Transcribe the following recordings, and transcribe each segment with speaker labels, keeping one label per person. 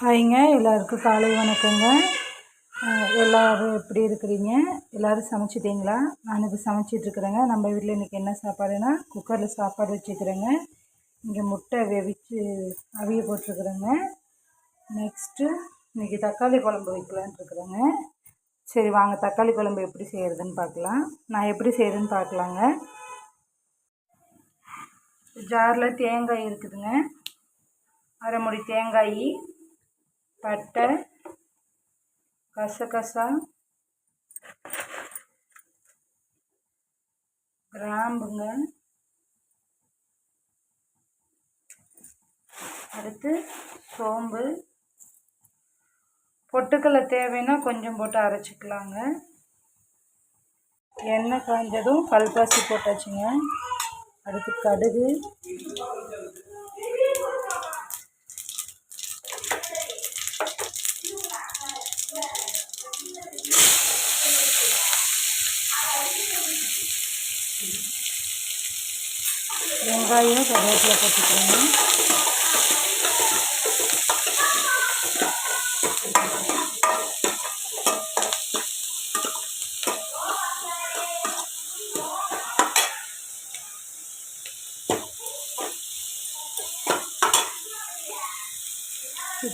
Speaker 1: ஹாய்ங்க, எல்லாருக்கும் காலை வணக்கங்க. எல்லோரும் எப்படி இருக்கிறீங்க? எல்லோரும் சமைச்சிட்டிங்களா? நான் இப்போ சமைச்சிட்ருக்குறேங்க. நம்ம வீட்டில் இன்றைக்கி என்ன சாப்பாடுனா, குக்கரில் சாப்பாடு வச்சுக்கிறேங்க. இங்கே முட்டை வெவிச்சு அவிய போட்டிருக்குறேங்க. நெக்ஸ்ட்டு இன்றைக்கி தக்காளி குழம்பு வைக்கலான்ட்டு இருக்கிறேங்க. சரி வாங்க, தக்காளி குழம்பு எப்படி செய்கிறதுன்னு பார்க்கலாம். நான் எப்படி செய்கிறதுன்னு பார்க்கலாங்க. ஜாரில் தேங்காய் இருக்குதுங்க, அரை மூடி தேங்காய், பட்டை, கசகசா, கிராம்புங்க, அடுத்து சோம்பு, பொட்டுக்கடலை தேவைன்னா கொஞ்சம் போட்டு அரைச்சிக்கலாங்க. எண்ணெய் காய்ஞ்சதும் கல்பாசி போட்டாச்சுங்க. அடுத்து கடுகு, வெங்காயம், கருவேப்பிலை போட்டுக்கிறேங்க.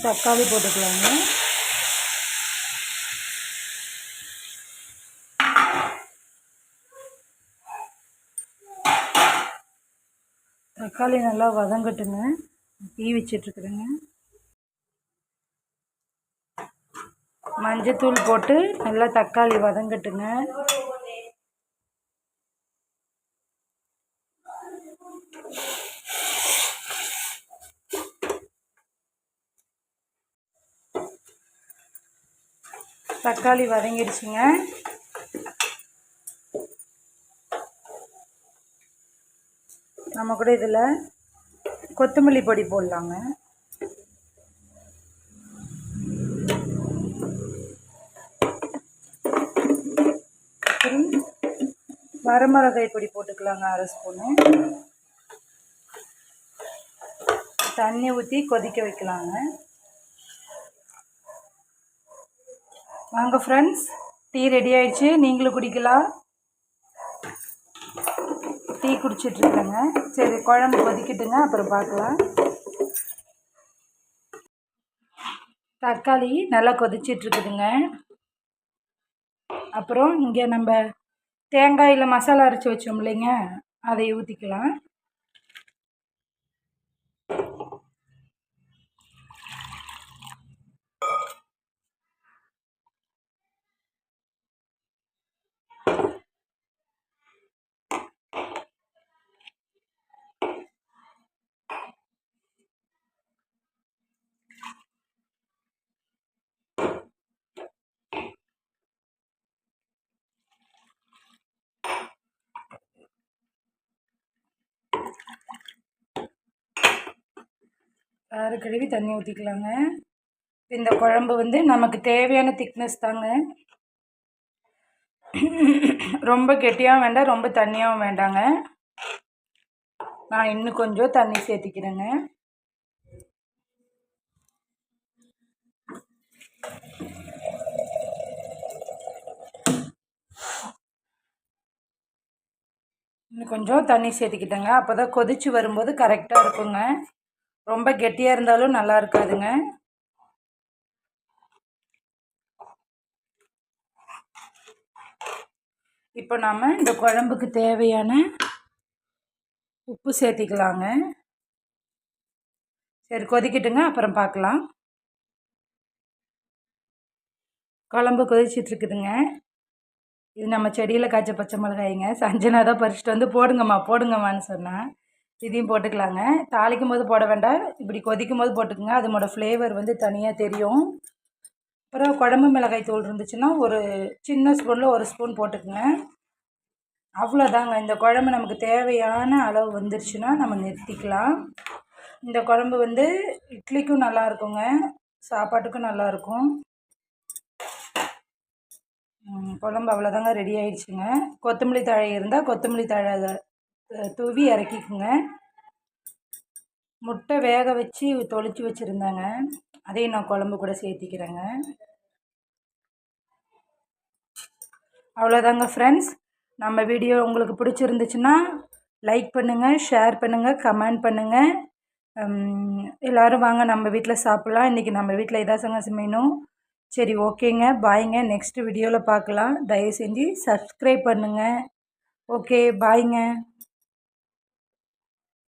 Speaker 1: தக்காளி போட்டுக்கலாங்க. தக்காளி நல்லா வதங்கட்டுங்க. தீ வச்சிட்ருக்குறேங்க. மஞ்சத்தூள் போட்டு நல்லா தக்காளி வதங்கட்டுங்க. தக்காளி வதங்கிடுச்சுங்க. நம்ம கூட இதில் கொத்தமல்லி பொடி போடலாங்க. அப்புறம் வரமிளகாய் பொடி போட்டுக்கலாங்க, அரை ஸ்பூனு. தண்ணி ஊற்றி கொதிக்க வைக்கலாங்க. வாங்க ஃப்ரெண்ட்ஸ், டீ ரெடி ஆயிடுச்சு. நீங்களும் குடிக்கலாம். டீ குடிச்சிட்ருக்கேங்க. சரி, குழம்பு கொதிக்கட்டுங்க, அப்புறம் பார்க்கலாம். தக்காளி நல்லா கொதிச்சிட்ருக்குதுங்க. அப்புறம் இங்கே நம்ம தேங்காயில் மசாலா அரைச்சி வச்சோம் இல்லைங்க, அதை ஊற்றிக்கலாம். அரை கழுவி தண்ணி ஊற்றிக்கலாங்க. இந்த குழம்பு வந்து நமக்கு தேவையான திக்னஸ் தாங்க. ரொம்ப கெட்டியாகவும் வேண்டாம், ரொம்ப தண்ணியாகவும் வேண்டாங்க. நான் இன்னும் கொஞ்சம் தண்ணி சேர்த்திக்கிறேங்க. இன்னும் கொஞ்சம் தண்ணி சேர்த்திக்கிட்டேங்க. அப்போ தான் கொதித்து வரும்போது கரெக்டாக இருக்குங்க. ரொம்ப கெட்டியாக இருந்தாலும் நல்லா இருக்காதுங்க. இப்போ நாம் இந்த குழம்புக்கு தேவையான உப்பு சேர்த்திக்கலாங்க. சரி, கொதிக்கட்டுங்க, அப்புறம் பார்க்கலாம். குழம்பு கொதிச்சிட்ருக்குதுங்க. இது நம்ம செடியில் காய்ச்ச பச்சை மிளகாய்ங்க. சஞ்சனா தான் பறிச்சிட்டு வந்து போடுங்கம்மா போடுங்கம்மான்னு சொன்னேன். இதையும் போட்டுக்கலாங்க. தாளிக்கும் போது போட வேண்டாம், இப்படி கொதிக்கும் போது போட்டுக்குங்க. அதனோட ஃப்ளேவர் வந்து தனியாக தெரியும். அப்புறம் குழம்பு மிளகாய் தூள் இருந்துச்சுன்னா ஒரு சின்ன ஸ்பூனில் ஒரு ஸ்பூன் போட்டுக்குங்க. அவ்வளோதாங்க. இந்த குழம்பு நமக்கு தேவையான அளவு வந்துருச்சுன்னா நம்ம நிறுத்திக்கலாம். இந்த குழம்பு வந்து இட்லிக்கும் நல்லா இருக்குங்க, சாப்பாட்டுக்கும் நல்லாயிருக்கும். குழம்பு அவ்வளோதாங்க, ரெடி ஆயிடுச்சுங்க. கொத்தமல்லி தழை இருந்தால் கொத்தமல்லி தழை தூவி இறக்கிக்குங்க. முட்டை வேக வச்சு தொளிச்சு வச்சுருந்தேங்க, அதையும் நான் குழம்பு கூட சேர்த்திக்கிறேங்க. அவ்வளோதாங்க ஃப்ரெண்ட்ஸ். நம்ம வீடியோ உங்களுக்கு பிடிச்சிருந்துச்சுன்னா லைக் பண்ணுங்கள், ஷேர் பண்ணுங்கள், கமெண்ட் பண்ணுங்கள். எல்லோரும் வாங்க நம்ம வீட்டில் சாப்பிட்லாம். இன்றைக்கி நம்ம வீட்டில் இதாசங்க மெனு. சரி, ஓகேங்க, பாய்ங்க. நெக்ஸ்ட் வீடியோவில் பார்க்கலாம். தயவு செஞ்சு சப்ஸ்கிரைப் பண்ணுங்கள். ஓகே, பாய்ங்க.